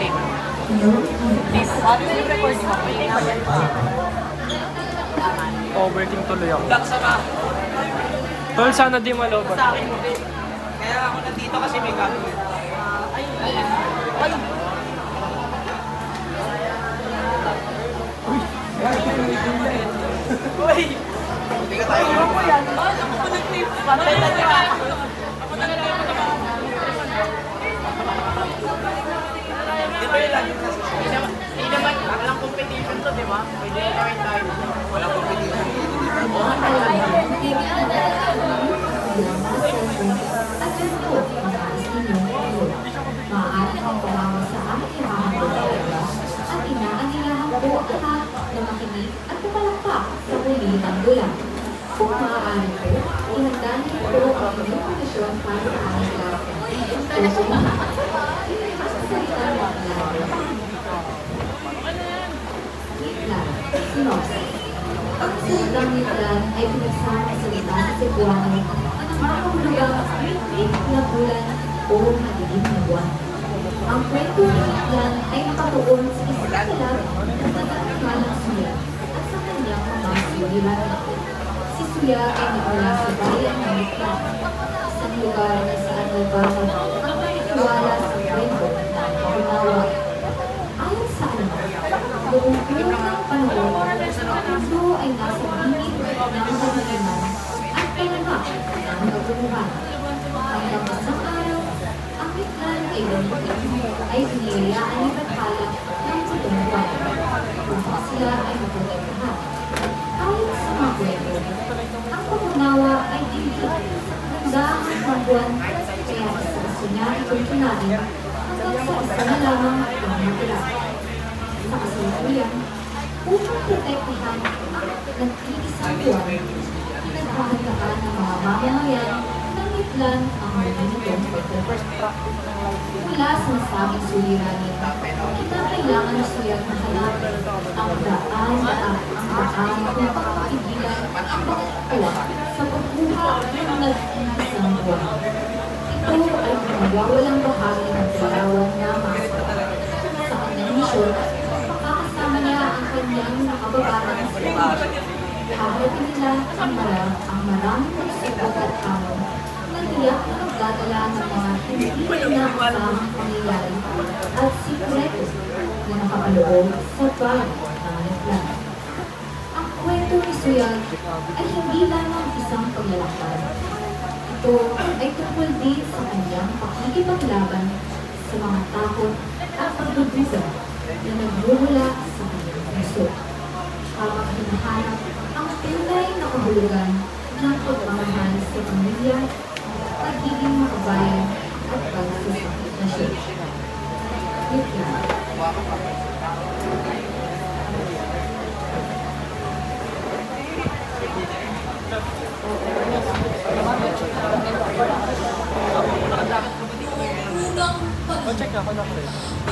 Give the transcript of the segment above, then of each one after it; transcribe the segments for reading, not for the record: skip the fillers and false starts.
Please. Overthink tuloy ako. Tol, sana di malobat. Kaya ako nandito kasi may gagawin. Uy! Hindi ka tayo. Ano mo yan? Ako po nag-trip. Patay na niya. Ako nag-trip. Di ba yun lagi na sa show? Hindi naman, walang competition to, di ba? Pwede na kawin tayo. Walang competition. Maaari kang tumawag sa aming hinahanap at inaanilahan po ang lahat na makinig at pumalakpak sa huli ng bulan. Kung maaari po, ihanda niyo po ang inyong kondisyon para sa aming lahat. Puso mo, masasalita mo ang lahat. Ngitlan, sinopsis. Ang salitang ngitlan ay pinagsama salita sa Cebuano na makahulugang ngit na bulan o madilim na buwan. Ang kwento ni Ngitlan ay nakatuon sa isang talag ng tatangkalang Suya at sa kanyang mga suliranin. Si Suya ay nagmula sa bayan ng Ngitlan, isang lugar na saan nagbago ang paniniwala sa kwento ng Paginawa. Ayon sa alamat, noong unang panahon, ang mundo ay nasa bingit ng kadiliman at panganak ng kaguluhan. Hanggang isang araw, ang Ngitlan ay ay biniyayaan ni Bathala ng putong buwan upang sila ay matutagpahan. Ayon sa mga kwento, ang Paginawa ay dinggit hanggang ang buwan kaya sa gusto niya itong kinain hanggang sa isa na lamang ang matira. Sa kasalukuyan, upang protektahan ang nag-iisang buwan, pinaghahandaan ng mga mamamayan ng Ngitlan ang mga nitong pagkakasya. Mula sa nasabing suliranin, kinakailangan na Suyag na hanapin ang daan ng pagpapigilan ang pagkakawa sa pagbuha ng nag-iisang buwan. Ito ay nawawalang bahagi ng dalawan na masa. Sa kanyang misyon, makakasama niya ang kanyang nakababatang sila. Haharapin nila ang maraming pagsubok at hamon na tiyak na magdadala ng mga hindi inaasamang pangyayari at sikreto na nakapaloob sa bayan ng Ngitlan. Ang kwento ni Suyag ay hindi lamang isang paglalakbay. Ito ay tungkol din sa kanyang pakikipaglaban sa mga takot at pagdududa na nagmumula sa kanyang puso. Habang hinahanap ang tunay na kahulugan ng pagmamahal sa pamilya, pagiging makabayan at pagsusakit na siya. Ngitlan.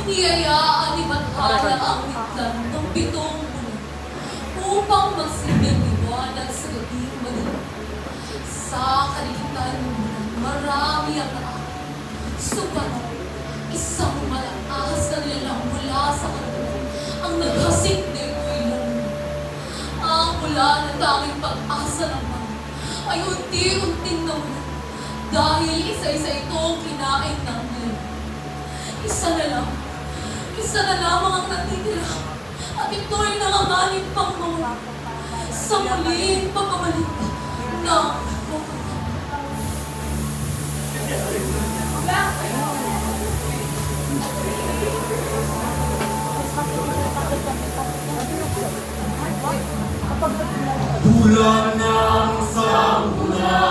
Iniyayaan ni Bathala ang Ngitlan ng 7 buwan upang magsilbing liwanag sa gabing madilim. Sa kaligitan ng bulan, marami ang naakit. Subalit, isang malakas na nilalang mula sa kanila ang naghasik na ito'y lalo. Ang mula na tanging pag-asa naman ay unti-unting nawala dahil isa-isa itong kinain ng ngayon. Isa na lamang ang natitira at ito'y nanganganib pang mawala sa muling pagbabalik ng Bulan ng samuna,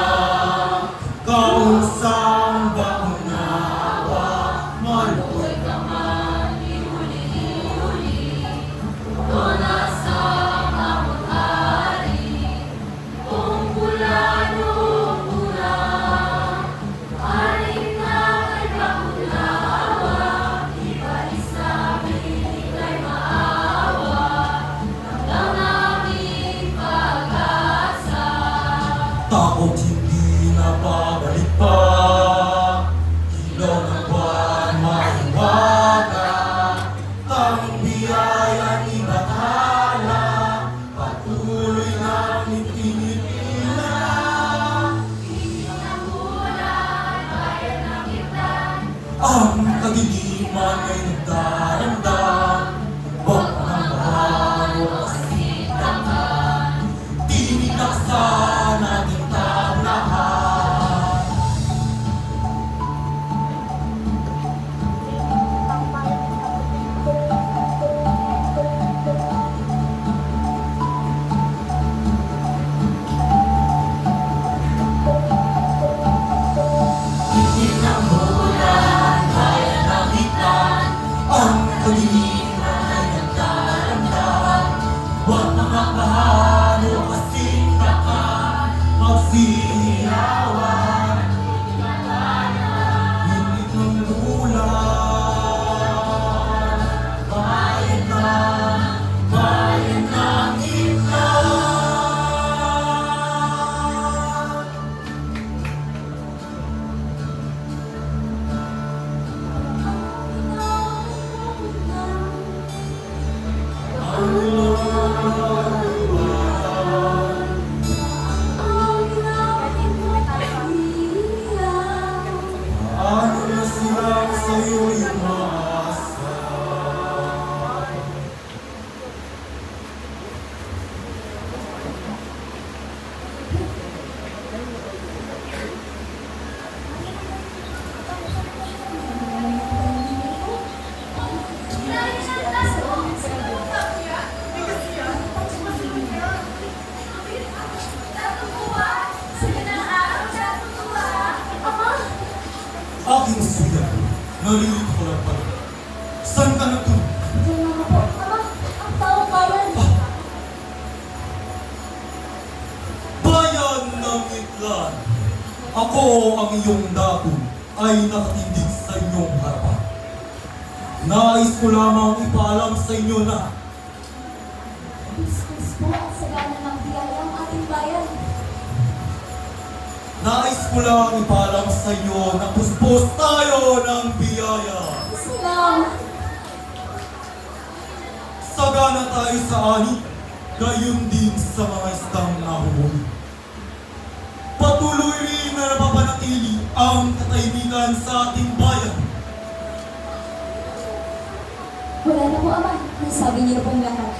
kausang bakunawa, malukoy ka man, ihuli-huli, doon sa kamutari, kung bulan umulan, aling na kay bakunawa, iba isabi kay maawa, hanggang namin pag-asa. kadiliman ay nagdarandam. Huwag mangambahan o kasitakan, tinilaksan ating taong lahat. Itin ng bulan, kaya ng hitlan, ang kadiliman ay nagdarandam. Huwag mangambahan o kasitakan, magsisiyawan. Init ng bulan, bayan ng hitlan. Ano na silang sa'yo'y umaasa? Aking suya, nalilito ko lang pala. Saan ka nagtulog? Diyan lang ako. Ama, ang taong bayan. Bayan ng Itlan, ako ang iyong dato ay nakatindig sa inyong harapan. Nais ko lamang ipaalam sa inyo na Biskus po at sagana ng biyaya ang ating bayan. nais ko lang ipaalam sa inyo na puspos tayo ng biyaya. Salamat. Sagana tayo sa ani, gayon din sa mga istang nahuhuli. Patuloy rin na napapanatili ang katahimikan sa ating bayan. Wala na po, Ama. Nasabi niyo na pong lahat.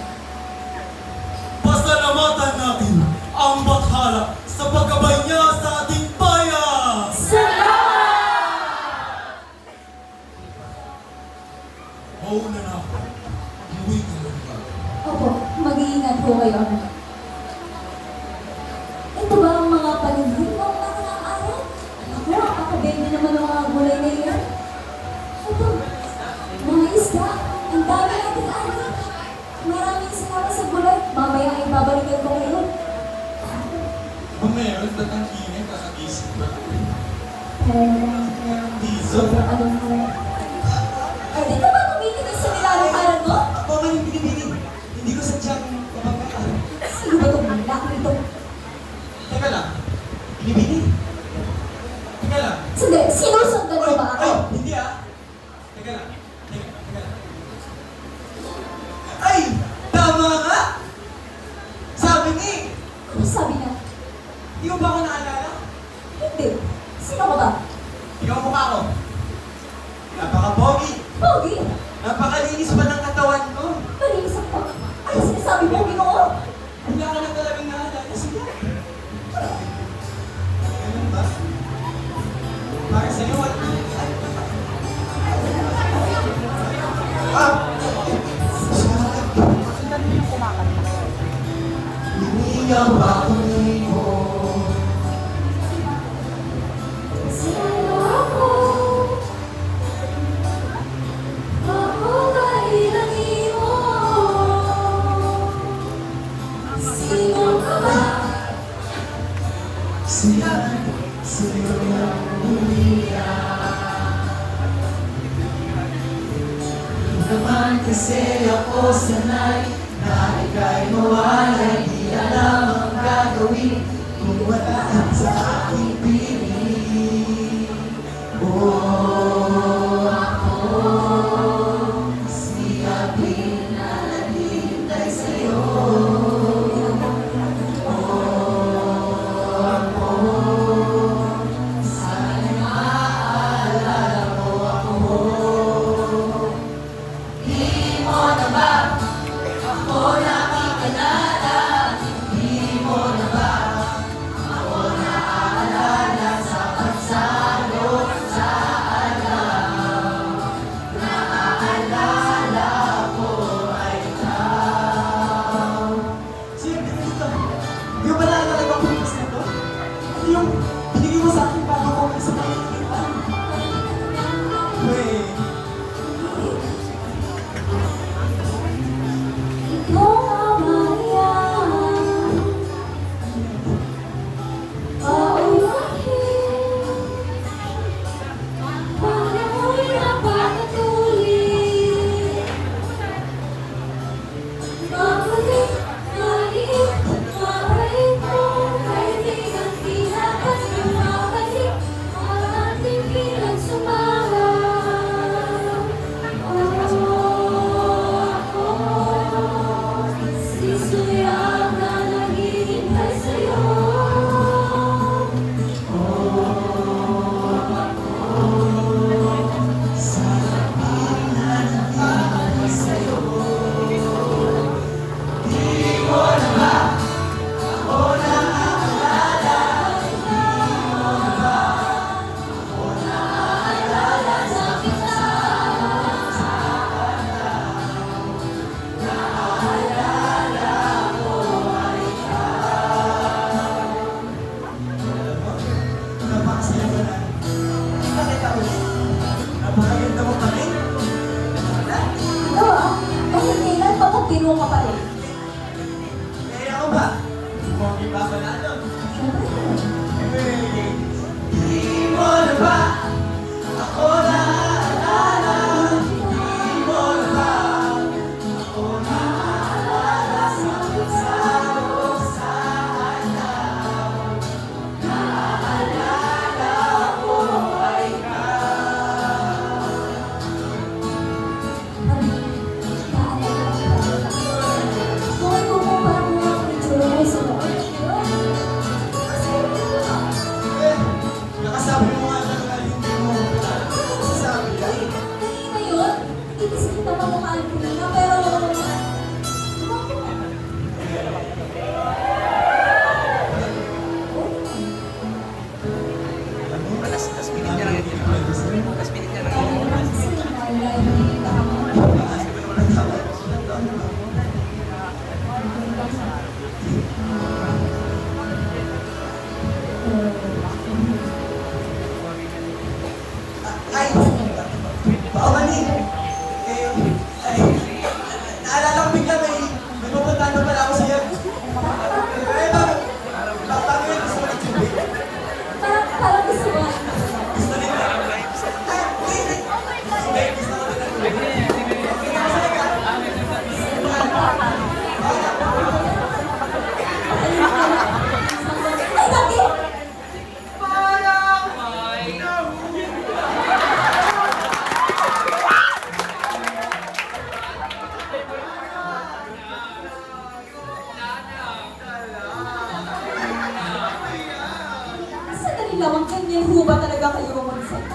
Pasalamatan natin ang bathala sa paggabay niya sa ating bayan. Mauna na ako. Umuwi ka na ba? Opo, mag-iingat po kayo, Ama. Ito ba ang mga paligid ng mga araw? Ako, kakabende naman ng mga gulay na iyan. Ito, mga isda. Ang dami nating ani. Maraming salamat sa gulay. Mamaya ay babalikan ko kayo. Meron na ng kinin, kakagising ba? Diesel? Sobrang anong kaya. Hindi ka ba tumitingin sa nilalang parang mo? Ako nga yung binibining. Hindi ko sadyang kapagkaan. Sino ba itong malak nito? Teka lang. Binibining? Teka lang. Sandali, sinusundan mo ba ako? Ay! Hindi ah! Teka lang. Teka lang. Ay! Tama nga! Sabi ni! Ano sabi na? Di mo ba ako naalala? Hindi. Sino ka ba? Ikaw ang mukha ko. Napaka-pogi. Pogi. Napakalinis pa ng katawan ko. Malinis ako. Ano sinasabi mo, Ginoo? Hindi ako na talagang naalala. Sige. Ganun ba? Para sa'yo, Iniyaw ako mo. Sino ako? Ako kailangan mo. Sino ka ba? Sino ang naman kasi ako sanay na ika'y mawalay, di alam ang gagawin kung wala ka sa aking piling. Oh, ako siya'y na naghihintay sa'yo. Oh, ako sana maaalala mo ako. iyong kapatid. Eh, ako ba? Hindi ba panalo? Di mo na ba? Ako na alala. Di mo na ba? Ako na alala. Sakit sa saan na. Naalala ko ay nakasabi mo nga na hindi mo masasabi lang. Kanina yun, itisip kita mamukhaan ko na, pero... Last minute niya lang yun. Last minute niya lang yun. Ay, paumanin. Ay, naalala ko bigla may pupuntahan na pala ako sa'yo. Eh, bakit yun gusto mo nag-tubig? Parang gusto mo. Gusto nila. Ay, hindi. Sige, gusto ko nila. Ay, bakit? Sandali lamang, ganyan ho ba talaga kayo mag-set?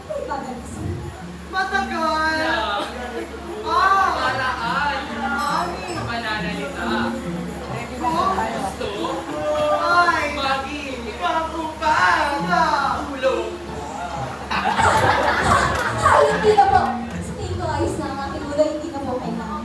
Ay, bagay kasi. Ay, hindi na po. Sa tingin ko ayos na ang aking ulo, hindi na po kailangan.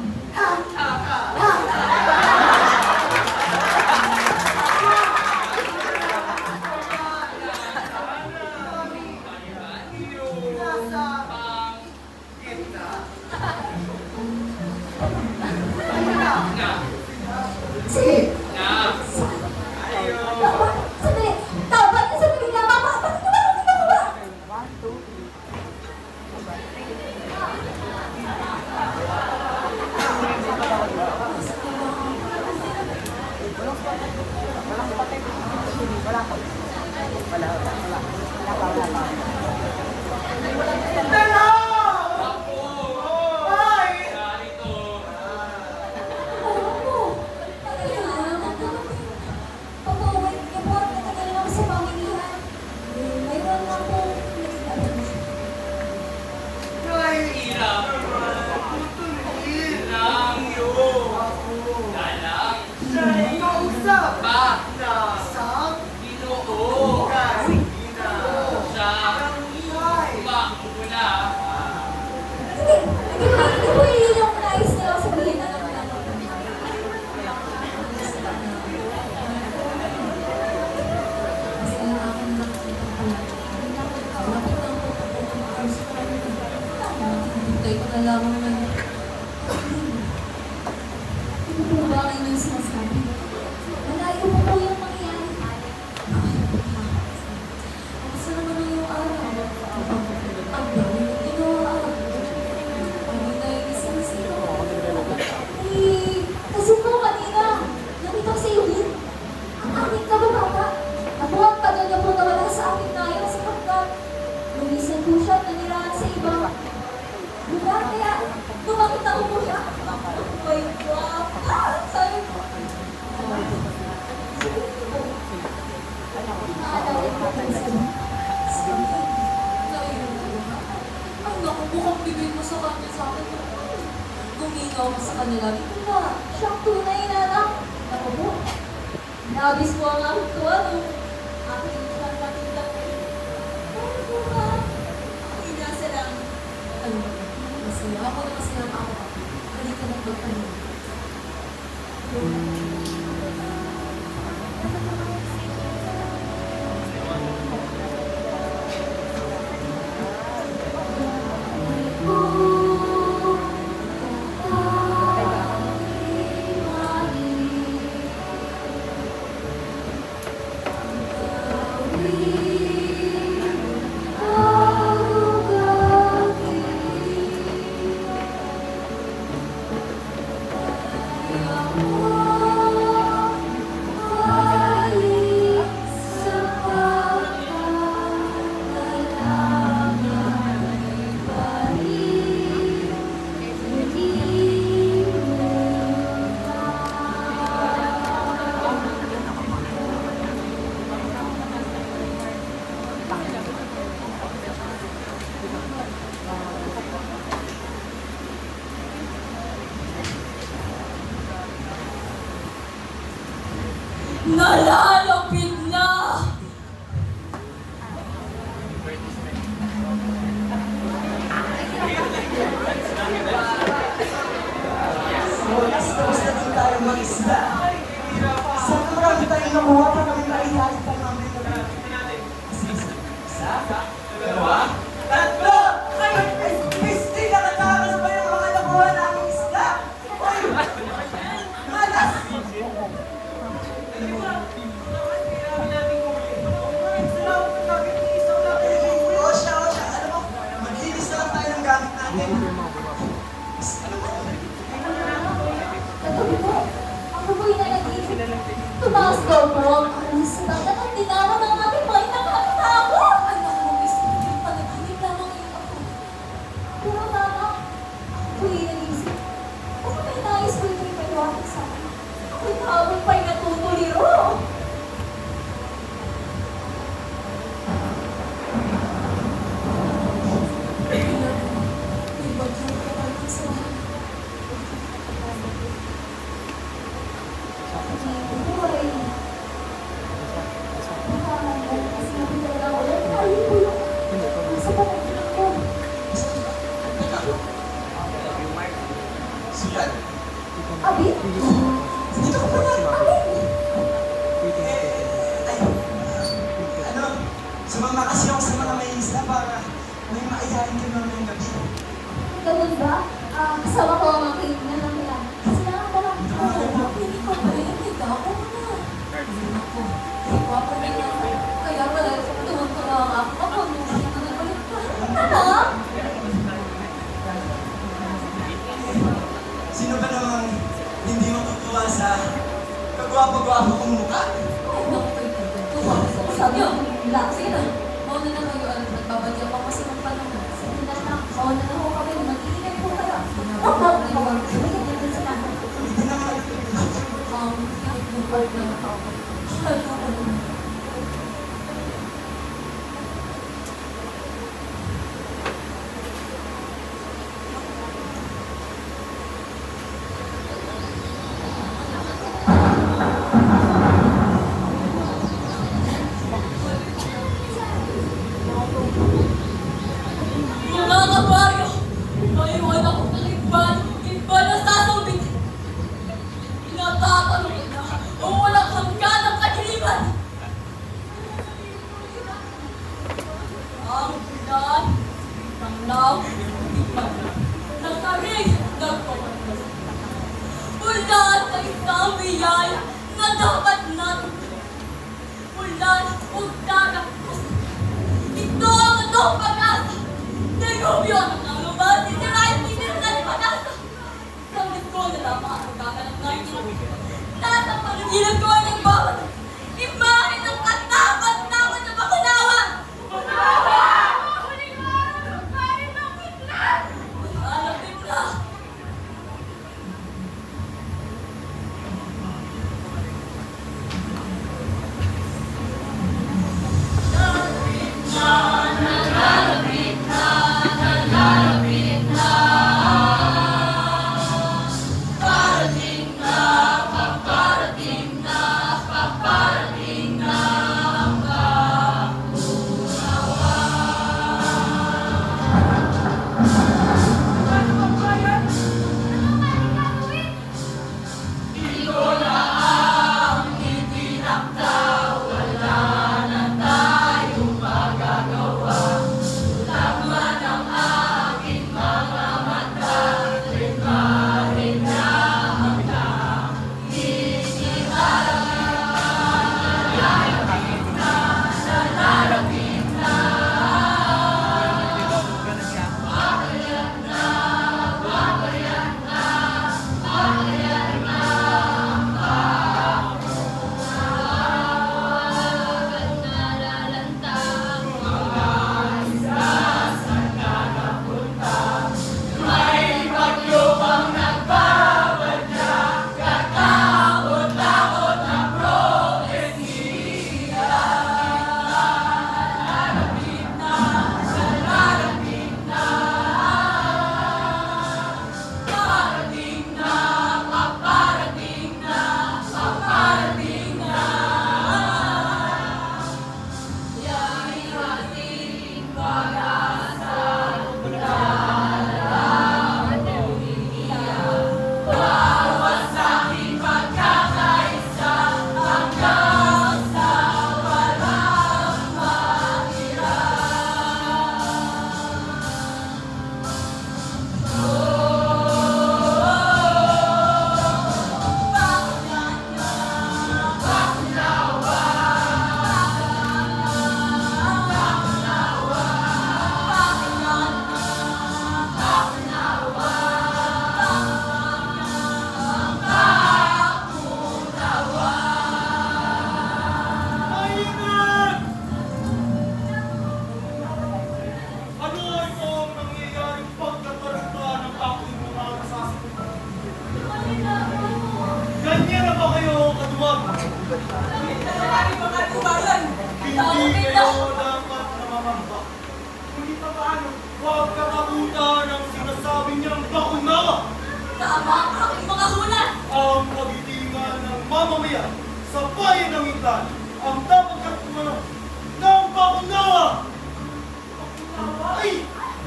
Sige. Sandali. Tawag niyo sa piling lamang. Bakit naman ba? Hindi po yun yung nais nila sabihin na naman. Hintay ko na lamang na. Ano po ba ang inyong sinasabi? Malayo po po yung mangyayari. Kasi naman yung araw. Ang dami ng ginawa. Ano na yung isang sino? Kasi po kanina, nakita ko sa iyo din. Ang aking kababata. Ako ang tagal niya po nawala sa aking nayo sapagkat lumisan po siya at nanirahan sa ibang lugar. Kaya tumakita ko po siya. Oh my God! Sabi ko. Naalala ko po sa iyo. Ang naku, mukhang bibig mo sa kanya sa akin. Guminaw mo sa kanila. Ito ba? Siyang tunay na anak. Naku po. Nabis mo ang aking tuwa nung aking siyang nakita ko. Ano po ba? Inasa lang. Ano? Masaya ako na masaya ako. Halika na magpano. Malalapit na! Tapos na din tayo mag-isda. Sana marami tayong nakuha pa kami maihalit pa namin. Isa, dalawa, tatlo! Ay, Misty, nakatakas ba yung mga nakuha namin isda? Uy! Malas! Osha, alam mo, maglinis na lang tayo ng gamit natin. Katabi ko, ako po'y nanaginip. Tumaas daw po ang kalusutan at tinawa ng ating mga nakakatawa. Anak mo, Misty, panaginip lamang ngayon ako. Pero mama, ako'y nagisip. Ako may nais ko yung paliwanag sa akin. Ako'y nakawag pa'y natutuliro. May bagyong kapatid sa bahay. Buhay. Nakakaman kasi nabilang ako ulit. Ayun po yung nasa panaginip ko. Suyan? Abi? Dito ka pala! Abi? Ay, ano, sumama kasi ako sa mga may isla para may maihain ka naman yung gabi. Ganun ba? Kasama ko ang mga kaibigan ng nila. Kasi nakakalaman ko. Hindi ko ba rin ako na? Ako, hindi ko ako rin ako. Kaya pala, tuwang-tuwa ako. Ako, nung nakita na balik ka. Ano? Sino ba namang hindi matutuwa sa kagwapo-gwapo kong mukha? Ay, naku, kaibigan. Tuwa ko. Sabi Yo, ko, sige na. Mauna na kayo. Nagbabadya pa kasi ng panahon. Sige na lang. Mauna na ho kami. Mag-iingat po kayo. Ako. Sige, dito sa namin. Hindi naman. Yung part na ako. Mga kabaryo, maiwan ako ng iba na sasabit. Pinatatanong na o walang hanggan ang kadiliman. Ang ulan, ang law, ipan, nagkarig, nagpapalas. Ulan na isang biyaya na dapat natin. Ulan, ugdagang puso. Ito ang itong pag-asa. Negobyo ng nalubat, sisirain pinil na ni Pag-asa. Gamit ko na lamang ang gaganap na ito. Nasa panaginip ko ay nagbawat. Imahe ng katapat-tapat na bakulawan. Bakulawan! Huling araw, kain ng kitlan! Malapit na. Parating na,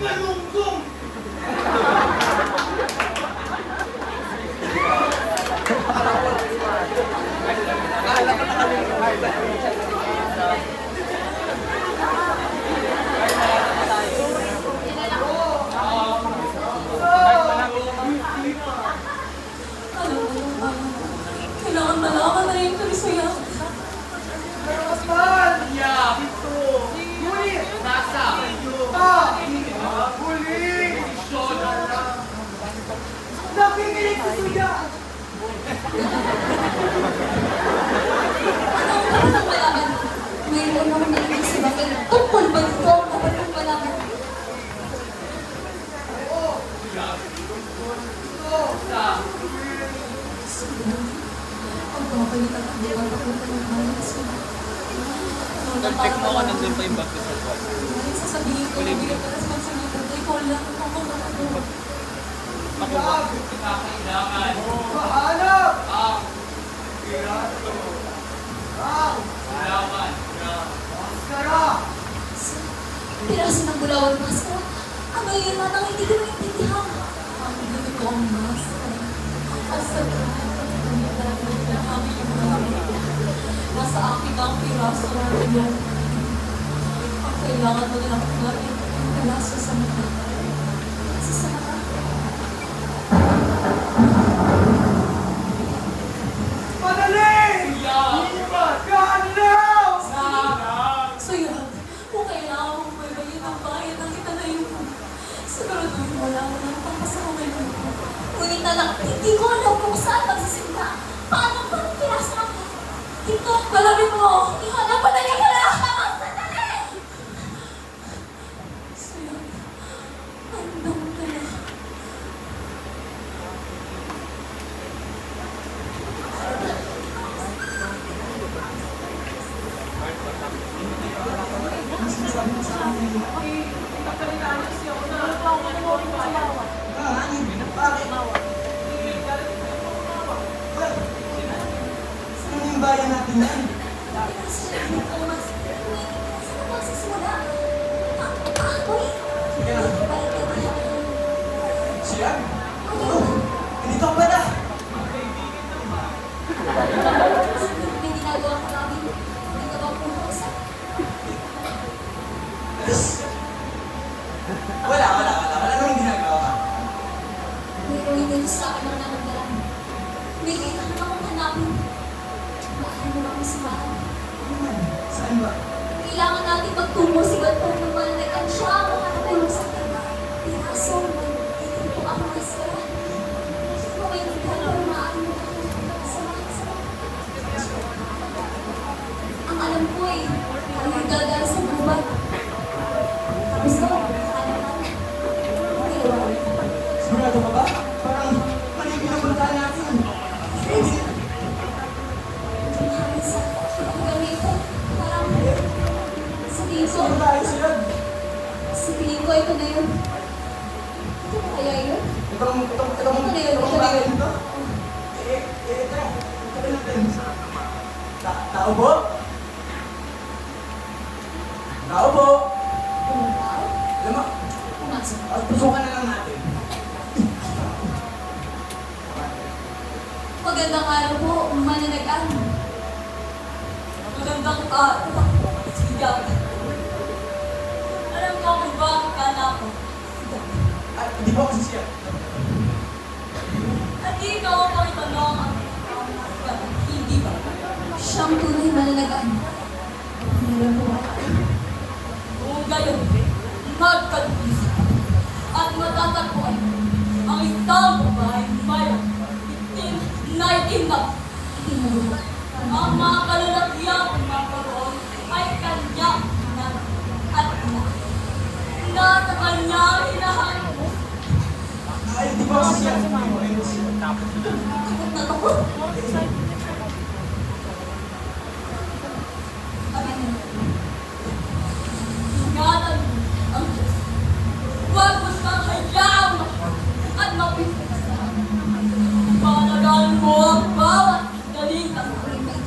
Galunggong! Kailangan malaman na yung tuloy Osman! Yeah! Dito! Ngunit! Nasa! Huli! Nakikinig si Suya! Ano ang malaman? Mayroon akong narinig si Bakit. Tungkol ba dito? Dapat kong malaman. Ang babalitan ang di ba papunta ng bayan sila. Check mo ako nandun pa yung baptism ko. Sasabihin ko na hindi ka responsibilidad. Ikaw lang ang makakagawa. Kailangan. Mahanap! Kailangan. Maskara! Piraso ng bulawang maskara. Ano yun na nang hindi ko naintindihan? Ang ganito ko ang maskara. Ang sarap. Nasa akin ang piraso ng bulawang. Ang kailangan mo nilang kumain ang piraso sa mata. Kasi sa mata. Madali! Gone now! So yun, kung kailangan mong baybayin ang bayan ng italayo mo, siguraduhin mo lang ng pampasakamay mo. Ngunit na lang, hindi ko alam kung saan magsisimula. Paano ba ang piraso ng dito? Galawin mo! Ihanap pa na yung pala! Tapos na dali! So yun, andang ka na. Saan yung bayan natin yan? Siya? Oh, ganito ang pala! May ginagawa ko namin. May ginagawa ko po sa... Wala nang ginagawa. Mayroon din sa akin ang nanagalan. May kailangan akong hanapin. Bakit mo lang sa bahay? Saan ba? Kailangan natin magtungo si Bantong ng malalagan siya ang makatulong sa akin. Piraso, hindi po ako maskara. Kung may nagkala para maaari mo ako sa mga kasama. Ang alam ko ay parang gagala sa gubat. Tapos na, hanap natin. Okay, Sigurado ka ba? Parang mali pinapuntahan natin. Saan tayo siya? Sabihin ko, ito na yun. Ito na kaya yun? Itong bayan dito? Ito natin. Tao po? Tao po? Pumuntaw? Alam mo, Pumasok. pusukan na lang natin. Magandang araw po, mananagan. Magandang araw. Sigaw. Alam mo kung bakit ka na ako? Hindi po kasi siya. At di ikaw ang pakitanong ang hindi ba? Siyang tunay mananagan. Meron po ba? Kung gayon, magkatupis at matatagpuan ang isang babae mayroon naitinap. Ang mga kalalagyan magkaroon ay kanya at na sa kanya hinahanap. Ay, hindi po kasi siya. Takot na takot. Ingatan mo ang Diyos. Huwag mo siyang hayaan at mapipagsa. Palagaan mo ang bawat dalita sa buhay.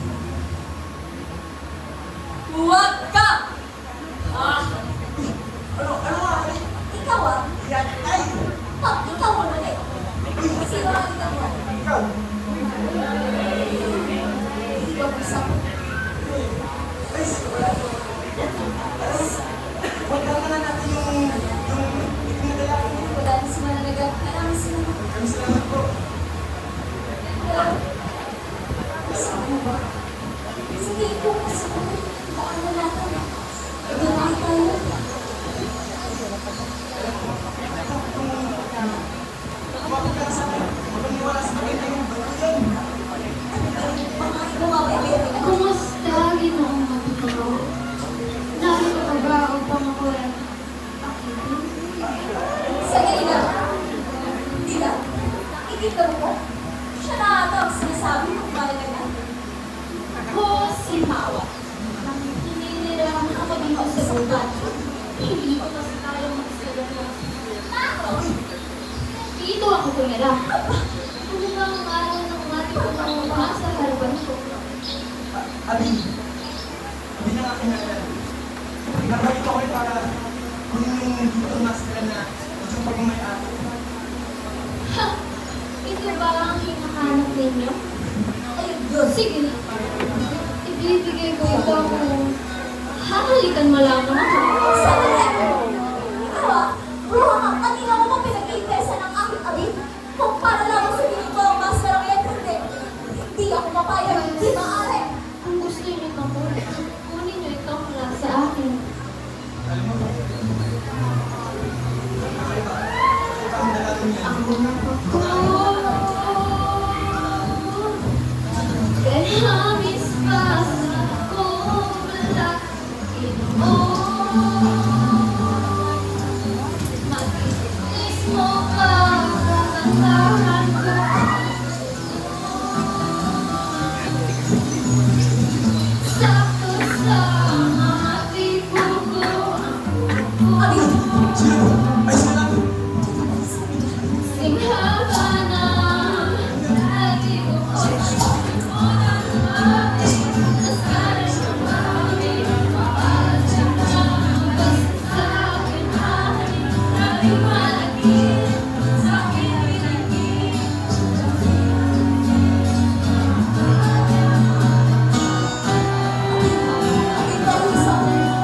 Sandali lang. Tita, nakikita mo ko? Siya na ata ang sinasabi ng malaga na. Ako si Hawa. Hindi nila ako dito sa buwan. Hindi pa kasi tayo magsalala. Dito ako tumira. Ano ba ang araw ng umating pagkakuha sa harapan ko? Abi na nga kinala. Nagkakita ko rin para kunin yung dito master na yung pag-may-ari. Ha! Ito ba ang hinahanap ninyo? Ay, Diyos. Sige. Ibibigay ko ito kung hahalikan mo lamang ako. Sandali! Ikaw ah, bro, kanina mo pa pinag-iinteresan ng aking abi. Kung para lang sa ko ang master ang yan, hindi ako mapayag. Hindi maaari. Kung gusto niyo ito po, kunin niyo ito mula sa akin. Alam mo ba? Ang dalagang yan. Ako na ako. Kailangan pasa ko malaki mo. Mag-iis mo ka kakantahan ko. Sakto sa mga tipo ko. Abi, Sino po? Ay, sino lang? Singhaba na lagi ko ko. Abi, Parisa.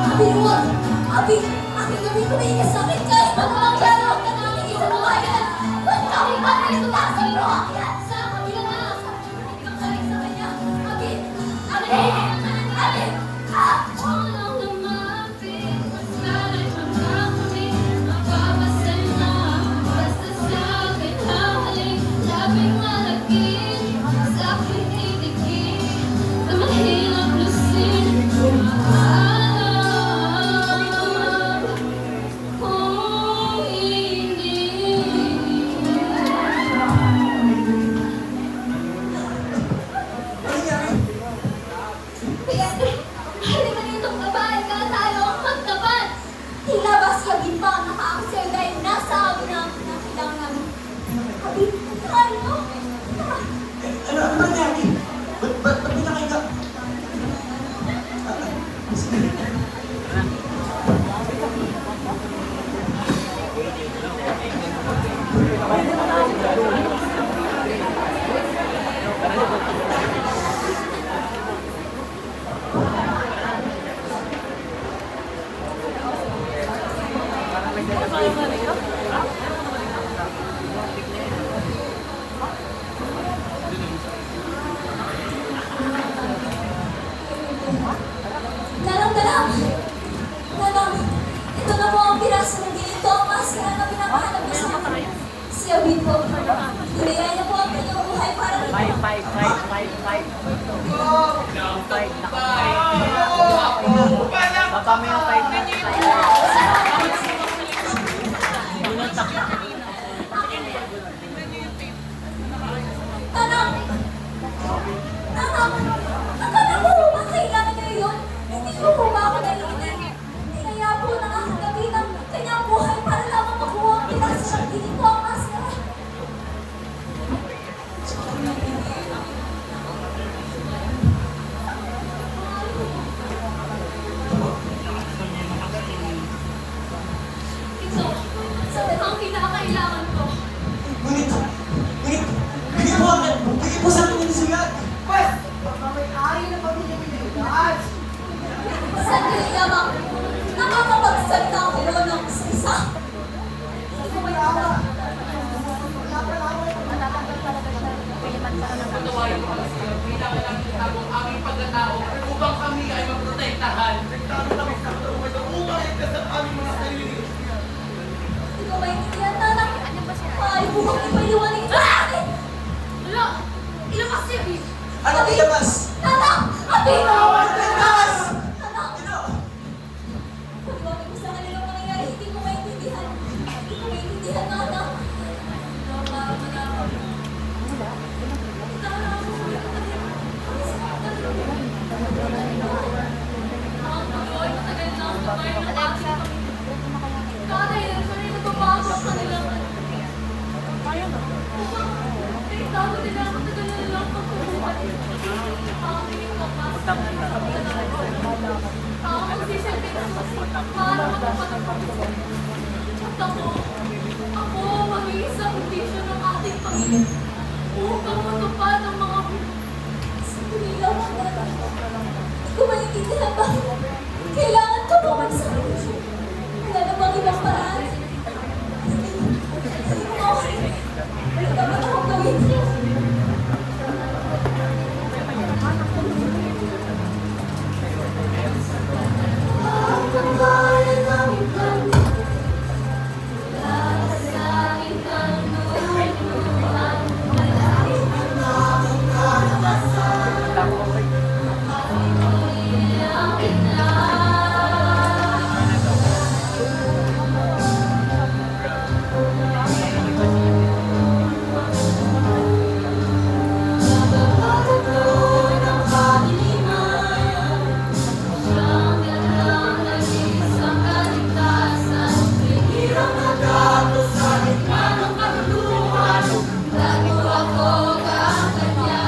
Abi, huwag. Abi, aking gabi ko na ikasakit kahit ano ang gano'n ka namin isa mo bayan. Ba't kami ba na ito nasa iyo? Sa kabila na. Hindi kang galing sa kanya. Abi, Abi, Abi, Walang lumapit, sana'y magkamali, mapapasay na, basta sa'kin hahalik, labing malagkit, sa'kin idikit, na mahirap lusin, maalam, kung hindi. Ano nangyari? Halika dito, babae ka, tayo ang magtapat. tila ba siya ginpa ang nakaaksel dahil nasa amin ang kailangan namin. Abi, ano? Ano nangyari? Ba't pinakahiga? Nanang! Ito na po ang piraso ng ginito ang maskara na pinapahanap niya sa akin. Si Abin po. Hinayay niya po ang kanyang buhay para rin po. Baba mo yung 5 na. Tanang! Tanang! Akala mo ba kailangan niyo yun? Hindi mo po ba ako naiinip? Hinaya po ng aking gabi ng kanyang buhay para lamang makuha ang piraso ng ginito ang maskara. Ito, ang kinakailangan ko. Ngunit, bigyan po sa akin yung sulat. Pwes! Sandali lamang, nakakapagsalita ako ng isa-isa. Hindi ko may awa. Patawarin mo kasi kailangan namin itago ang aming pagkatao upang kami ay maprotektahan. Upang ligtas ang aming mga sarili. Hindi ko maintindihan, Tanang. Maaari po bang ipaliwanag ito sa akin? Wala! Ilabas siya, Bill! Ano ilabas? Tanang! Abi! Ilabas! Tanang! Paliwanag mo sa kanila ang nangyayari, hindi ko maintindihan. Hindi ko maintindihan. Panginoon, upang matupad ang mga sa tumilawan natin. Kung maintindihan ba, kailangan ka pa magsakripisyo. Wala na bang ibang paraan? Ano dapat akong gawin? Ang bayan ng plano, wala ka sa aking kanuluan, malaking ang kalakasan, patuloy ang nagpapatuloy ng kadiliman, siyang gandang nag-isang kaligtasan, hirap na dato sa gitna ng katuluhan, bago ako kakanya.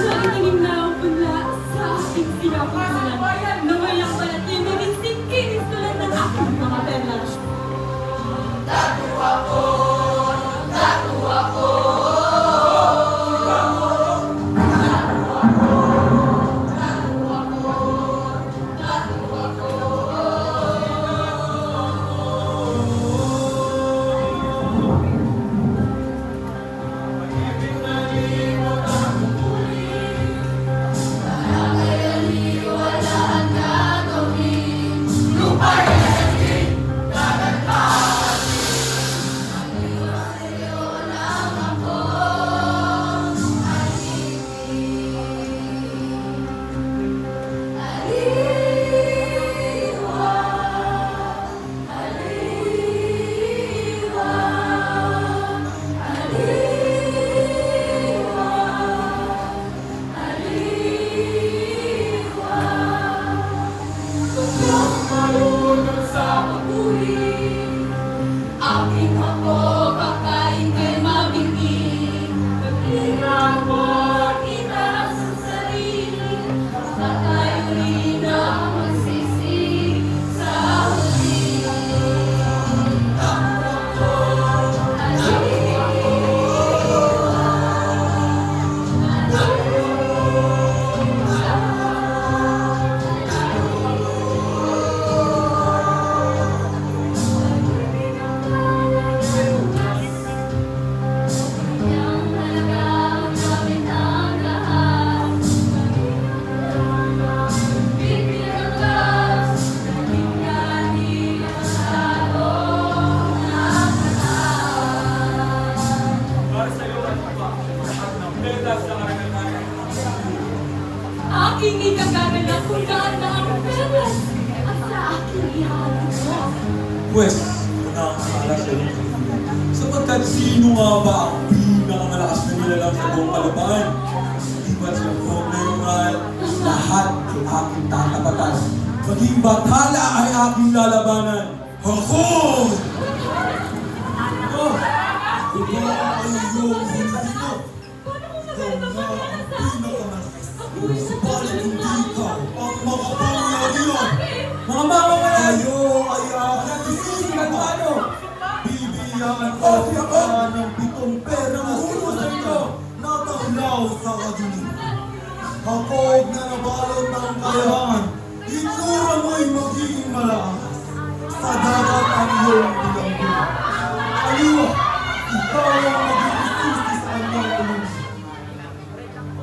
Nangingin na ang punla sa aking sinapunan na walang palating naging singkinis tulad ng aking mga perlas. Aking hapok, kakain kay mabingin. Paglinang mo, itaas ang sarili. At tayo rin ang magsisig sa huli. Aking ikagagalak kung gaano ang perlas at sa aking ihalin mo. Pwes, una ang akala sa iyo. Sapagkat sino nga ba ang pinakamalakas na nilalang sa buong kalupaan? Di ba siya po na yung lahat ay aking tatapatan. Maging bathala ay aking lalabanan. Ako! Ikaw ay iyong hindi mo. Ikaw na ang pinakamalakas. Subalit hindi ikaw ang makapangyarihan. Mga mamamalayo ay aking isipan. Bibigyan ko siya ng 7 perang ulo sa inyo na tanglaw sa kadiliman. Hakog na nabalot ng kayahan, itsura mo'y magiging malakas. Sa dagat ang iyong bilanggo. Kaliwa, ikaw ang mag-iisisi sa kanyang ulungsi.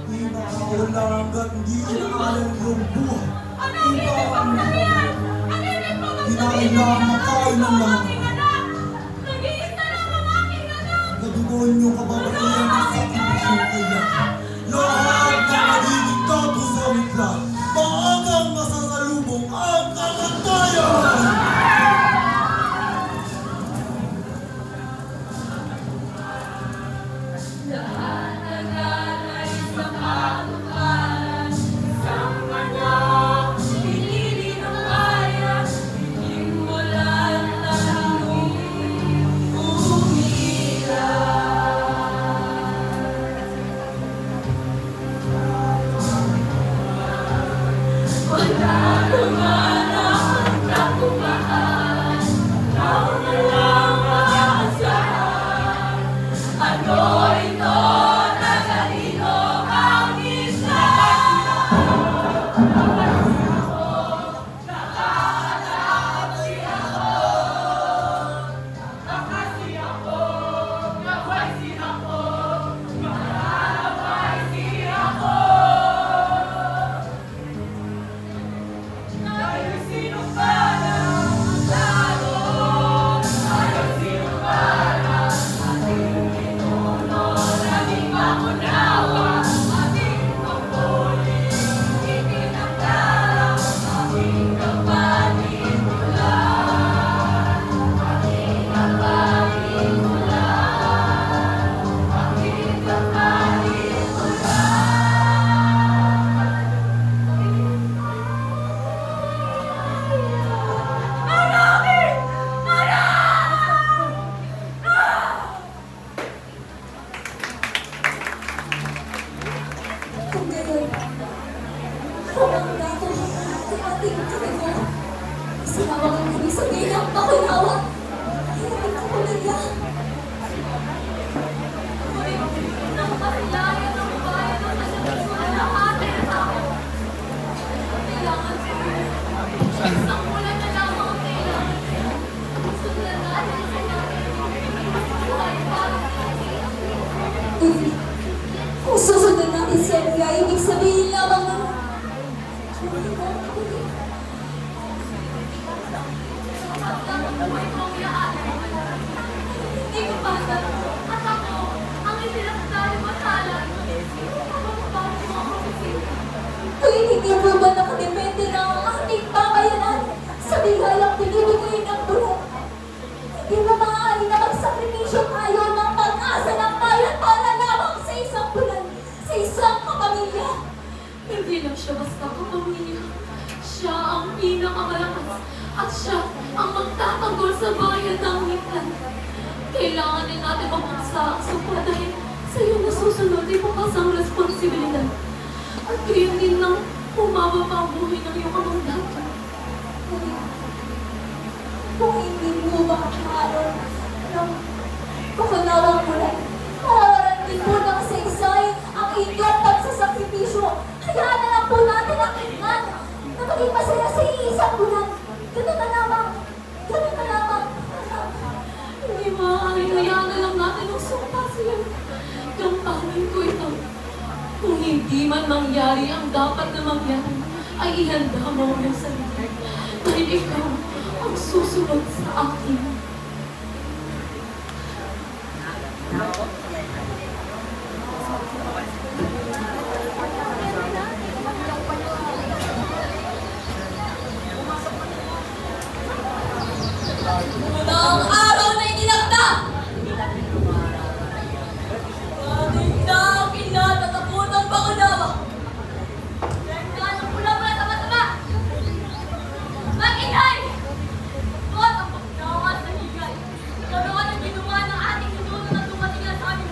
Di makakawala hanggat hindi inaala ang iyong buhay. Ikaw ang hinailang makain ng lahat. Nadugoon niyo kababalayan ng sakripisyong kailangan. Lahat na magiging tato sa wikla, maagang masasalubong Kung gayon, kumanda ko sa ating kanigo. Sinawag ang ibig sabihin ng pakunawa. Hindi ko pamilya. Nakapasilayan ng bayan ng kasalusuan ng ating tao. Kailangan sila. Isang ulan na lamang ang kailangan. Sundan natin sa natin. Buhay para sa ating. Kung susundan natin si Andrea, ibig sabihin lamang na hindi ko basta at ako ang isinasali masalan. Kung hindi mo ba nakadepende na ang ating pamayanan sa bigayang pinibigay ng bulan, hindi ba maaari na magsakripisyo tayo ng pag-asa ng bayan para lamang sa isang bulan, sa isang kapamilya? Hindi lang siya basta kapamilya. Siya ang pinakamalakas at siya ang magtatanggol sa bayan ng Miklan. Kailangan din natin mapaksa ang sukla dahil sa iyo nasusunod ay bukas ang responsibilidad. At gayon din nang umaba pa ang buhay ng iyong amang dato. Kung hindi mo ba kakaroon ng pakunawang bulan, marawaran din po ng saysay ang inyong pagsasakripisyo. Hayaan na lang po natin ang Miklan na maging masaya sa iisang bulan. Ganun na lamang. Ganun na lamang. Hindi maaari. Hayaan na lang natin ang sumpa siya. Gampanin ko ito. Kung hindi man mangyari ang dapat na mangyari, ay ihanda mo ang iyong sarili. Dahil ikaw ang susunod sa akin. Unang araw na itinagda! Ating na ang kinatatakutang pakunawa! Ganda ng pula-pula tama-tama! Mag-inay! Tuwan ang pagkawa sa higay! Gagawa ng ginawa ng ating sinuno na dumating na sa ating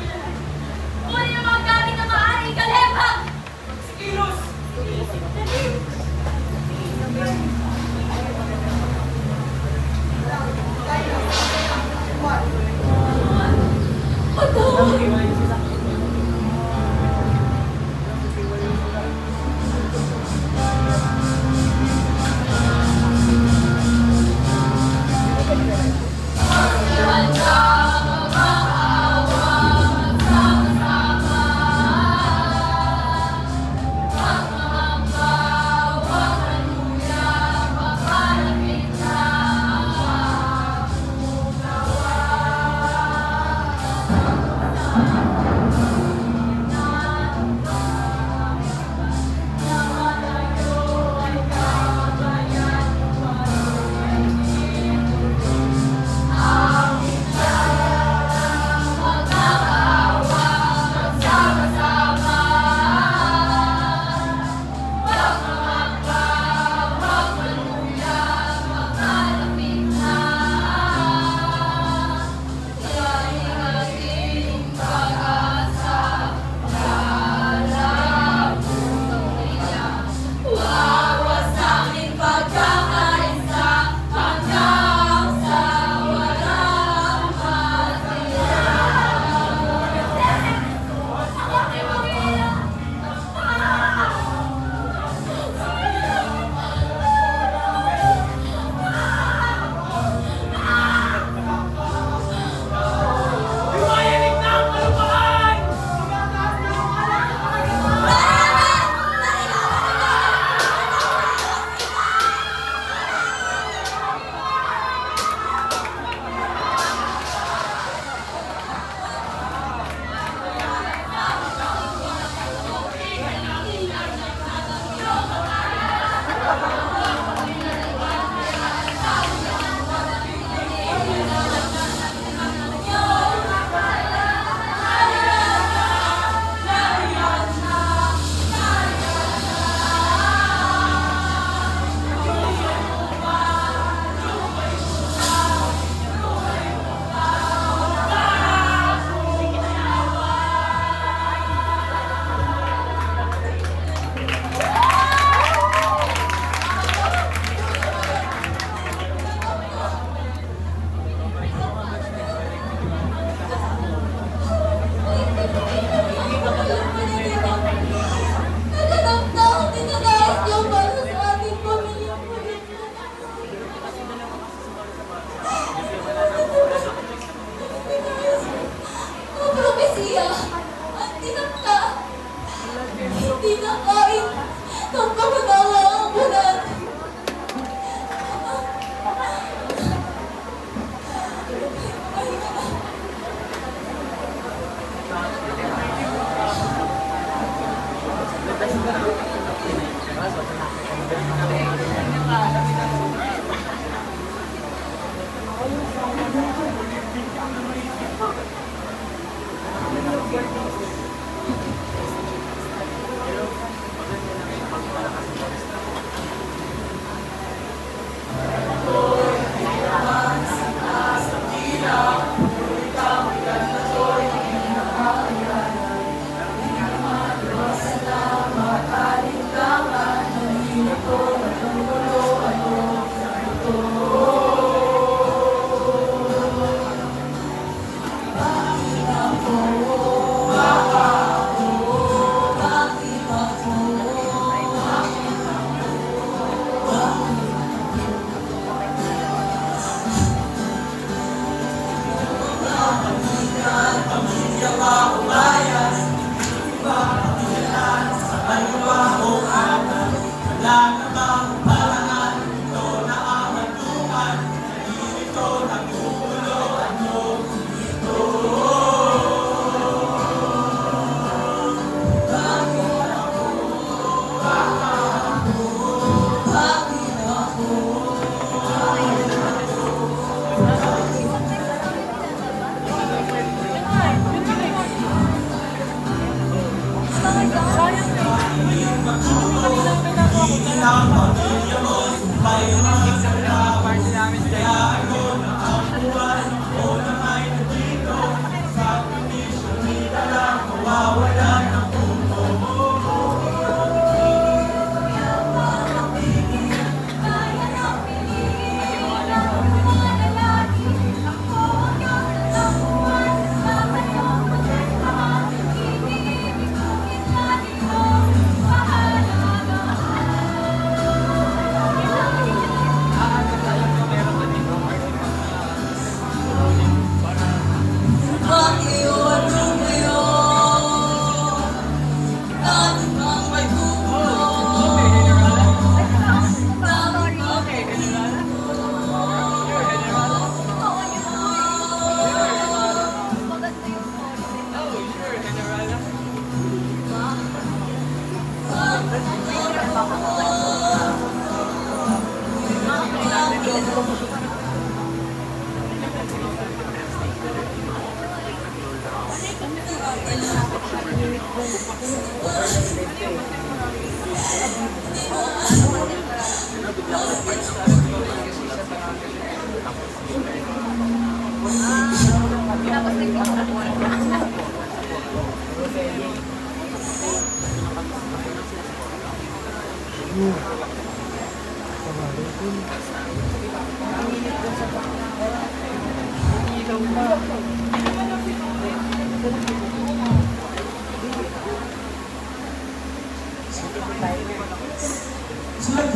Sulad!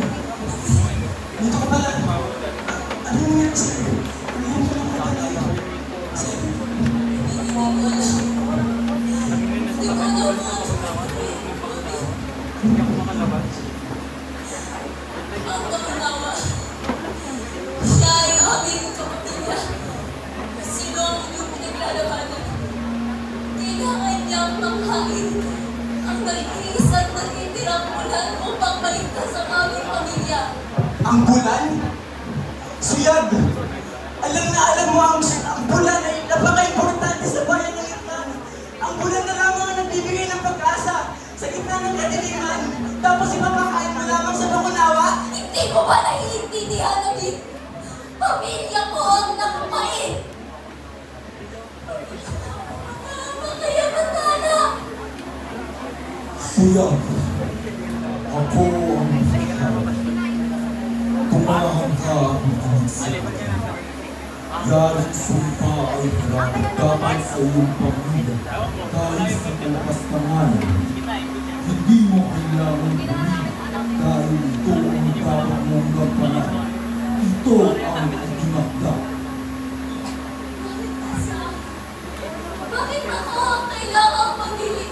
Dito ka pala! Ano nangyari sa'yo? Ano ka lang natatay? Ang pangalawa, siya ay aming kapamilya. Sino ang inyong pinaglalabanan? Kailangan niyang manghain ang nag-iisang natitirang bulan upang maligtas ang aming pamilya. Ang bulan? Suyag! Alam na alam mo ang bulan ay napaka-importante sa bayan ng Irlan. Ang bulan na lamang ang nagbibigay ng pag-asa sa gitna ng kadiliman. Tapos ipapakain mo lamang sa pangunawa? Hindi ko ba naiintindihan, David? Pamilya ko ang nakapait. Kaya matana. Suyag, ako ang tumahan ka ang pinagsabi. Galing sumpa ay dapat sa iyong pamilya dahil sa kapastangan. Hindi mo kailangan bumili dahil ito ang dapat mong gampanan. Ito ang itinakda. Bakit ako ang kailangang pagili?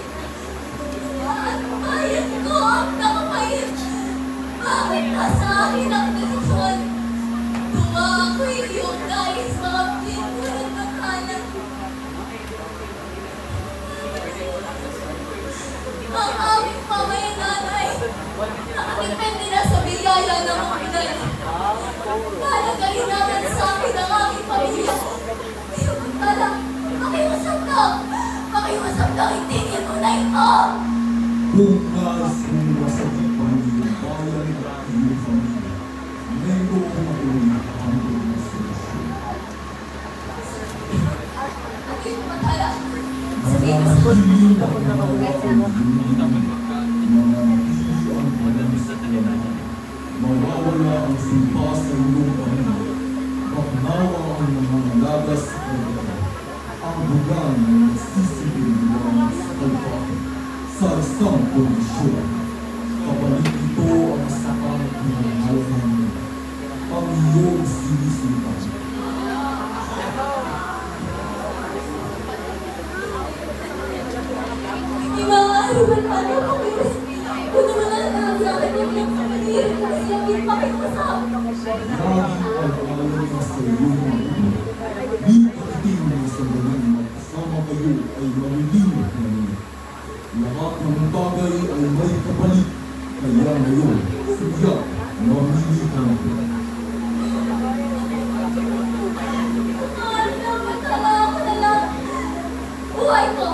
At bayan ko ang nakapait. Bakit nasa akin ang desisyon? Tuwa ako'y iyong nais mga pinunod ng kanan. Ang aming pamayananay Nakadepende na sa biyaya ng mga inay. Nalagalingan sa akin ang aking pamilya. Samantala, pakiusap na itigil mo na ito. Kung nais mong masakit ang iyong bayan at iyong pamilya, mayroon ako ang iyong solusyon. Samantala, Mananatili ang mga mawawala ang simpa sa iyong pamilya. Pagnawa ang mga lagas sa pagkakita. Ang bugan ay nagsisibiluan sa kalpate sa isang kondisyon. Kapalit ito ang sakang pinangalan niya. Ang iyong sinisimpan. Imaaariwan ano kung iwas. Kung naman ang sa akin yung pinagpapalirin kasi ang ipakipasap. Laging alalayan ka sa iyong mga ino. Di pagdating ng sandaling magkasama kayo ay malilimot na niya. Lahat ng bagay ay may kapalit. Kaya ngayon, siya mamili ka na. Tama ako na lang. Buhay ko.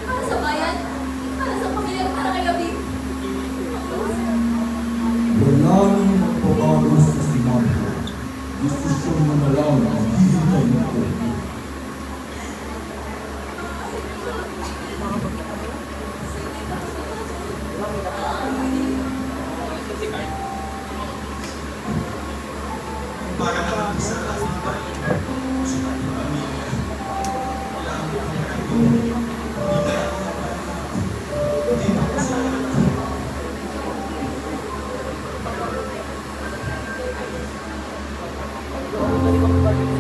Para sa bayan, para sa pamilya, para kay Gabi. Wala nang magpabago sa sinabi. Desisyon mo na lang ang hihintay mo ko. Para naman sa ating bayan, sa ating pamilya, kailangan mo ang maraming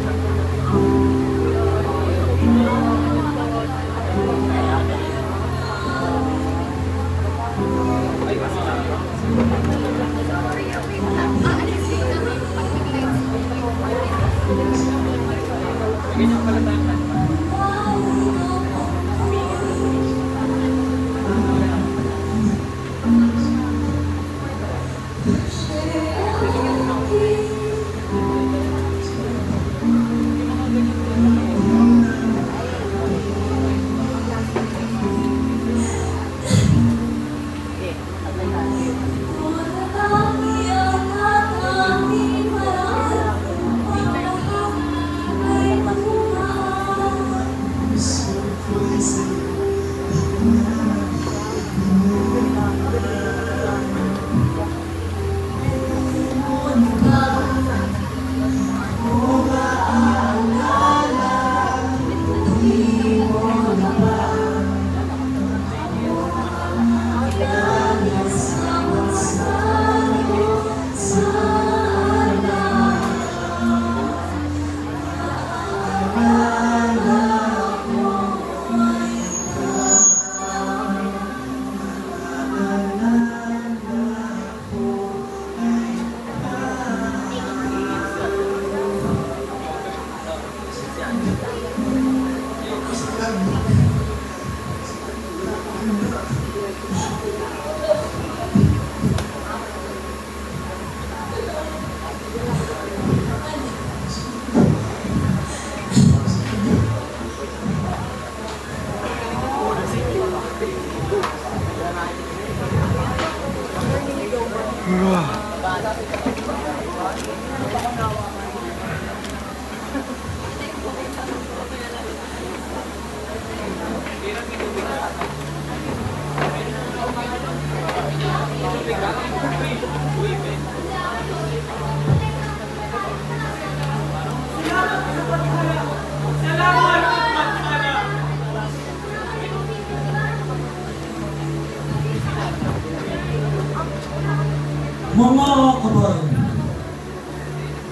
Mga kabayan,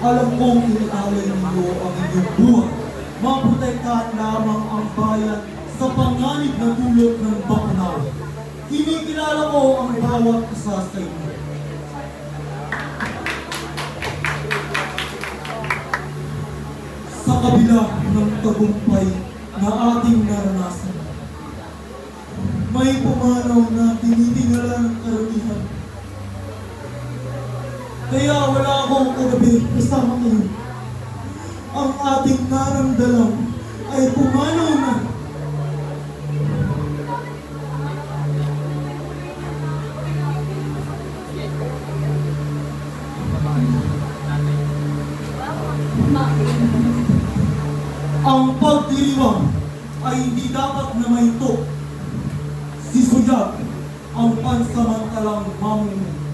alam kong inialay ninyo ang inyong buhay. Maprotektahan lamang ang bayan sa panganib na dulot ng Baclaw. Kinikilala ko ang bawat isa sa inyo. Sa kabila ng tagumpay na ating naranasan, may pumanaw na tinitingala ng karamihan. Kaya wala akong kagabi kasama kayo. Ang ating naramdalam ay pumanaw na. Ang pagdiriwang ay hindi dapat na mahinto. Si Suyag ang pansamantalang mamumuno.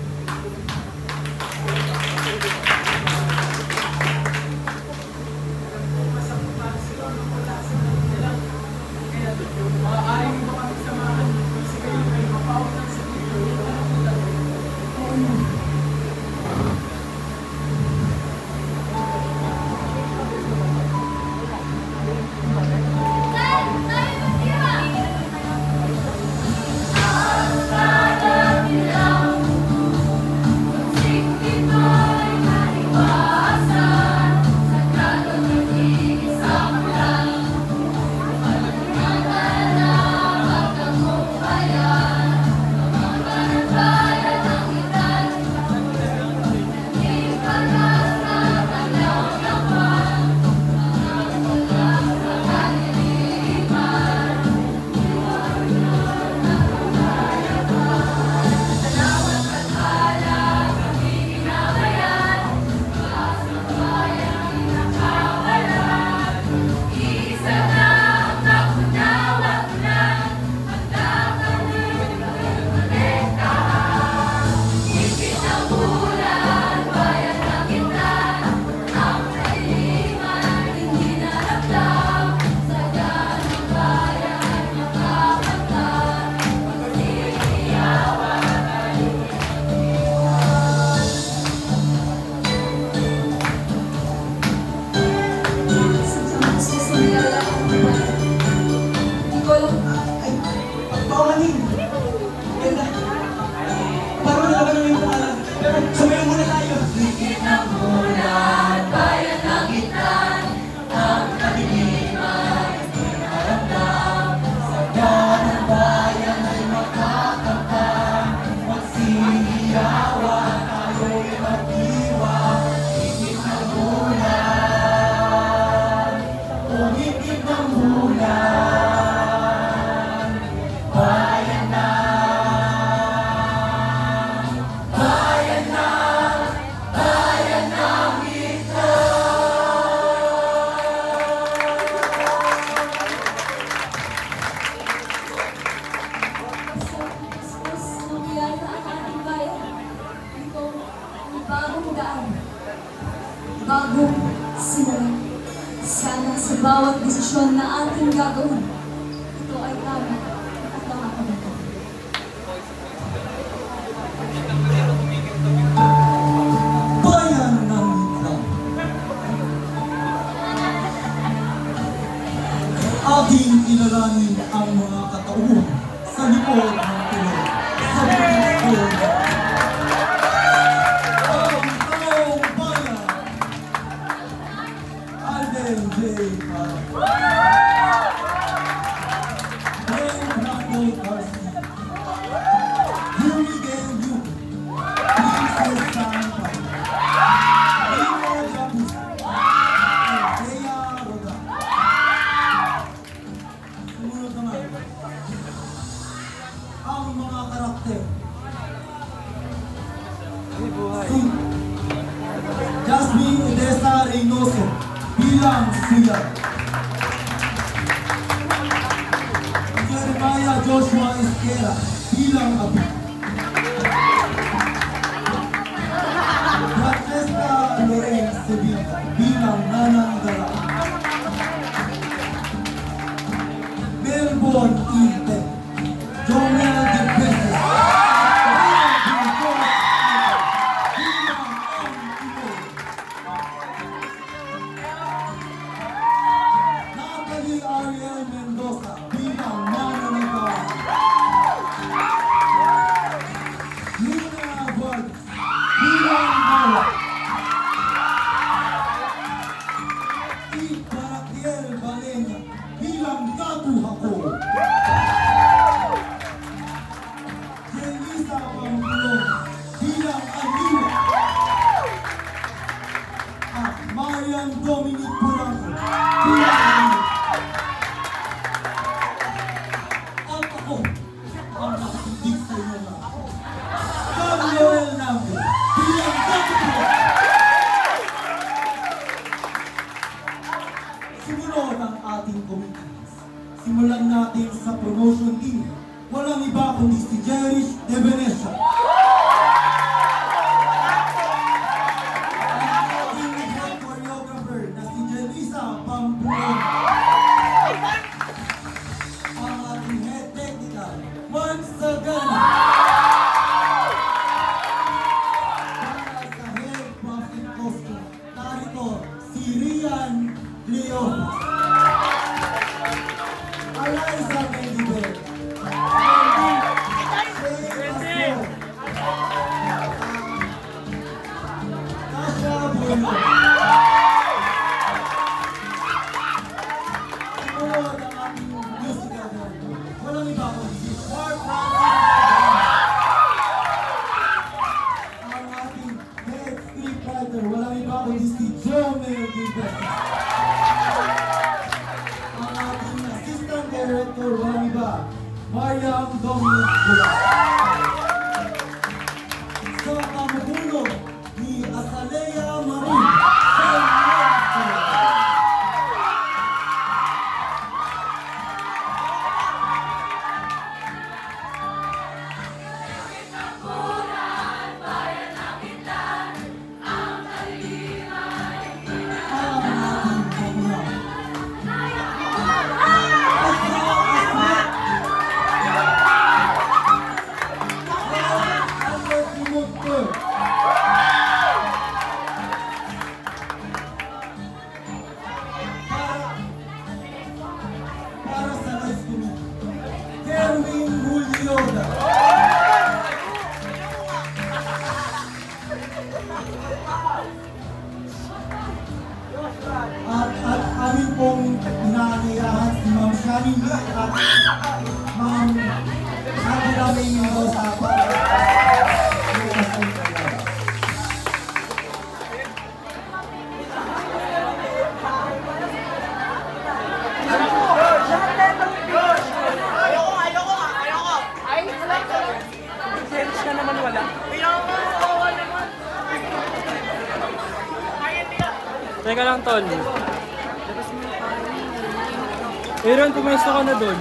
Bagong simula. Sana sa bawat desisyon na ating gagawin, ito ay tama at makakabagay. Bayan ng Islam. Ating inalangin ang mga katauhan sa likod ng tulog sa bukid ko. Ang mga karakter. Jasmine Odessa Reynoso bilang Suyag. Jeremiah Joshua Esquera bilang Abi. Francesca Lorraine Sevilla bilang Nanang Dara. Melbourne Inte Jomel de Peces Natalie Ariel Mendoza bilang Mananaga. ang nakatindig sa inyo na. Gabriel Nanggo, bilang Dr. Sumunod ang ating committees. Simulan natin sa promotion team. Walang iba kundi si Jerish De Venecia. Ang ating head choreographer na si Jelisa Pampulon. Ang ating head technical, Mark Sagana. Para sa head profit costume, narito si Rian Leon. Eliza Mendiver. Tasha Bueno. Sumunod ang ating musical director. Walang iba kundi si Mark Francis. Ang ating head scriptwriter. Walang iba kundi si Jomel Gilbert. Ang ating assistant director. Walang iba, Mariam Dominic Bula. Sa pamumuno ni Azalea Marie Sarmiento. Ang ating kamunan. Para sa live committee, Kerwin Julioda. At amin pong inaanyayahan si Ma'am Shani Lee at Ma'am Angela May Mendoza para Teka lang, Tol. Aaron, pumesto ka na doon.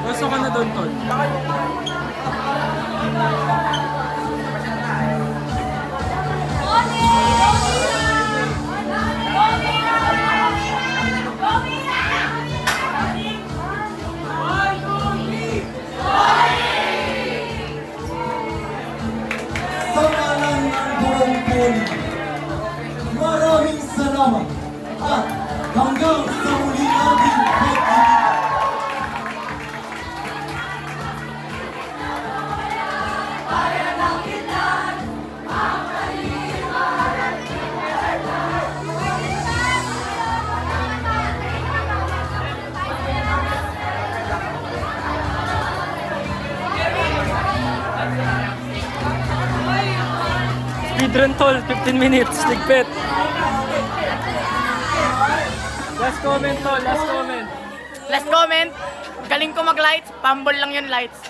Pumesto ka na doon, Tol. sa ngalan ng buong poli. Maraming salamat at hanggang sa muli nating pagkikita. Speedrun, Tol. 15 minutes. Ligpit. Last comment, Tol. Last comment. Last comment, galing ko mag-lights, pambol lang yun lights.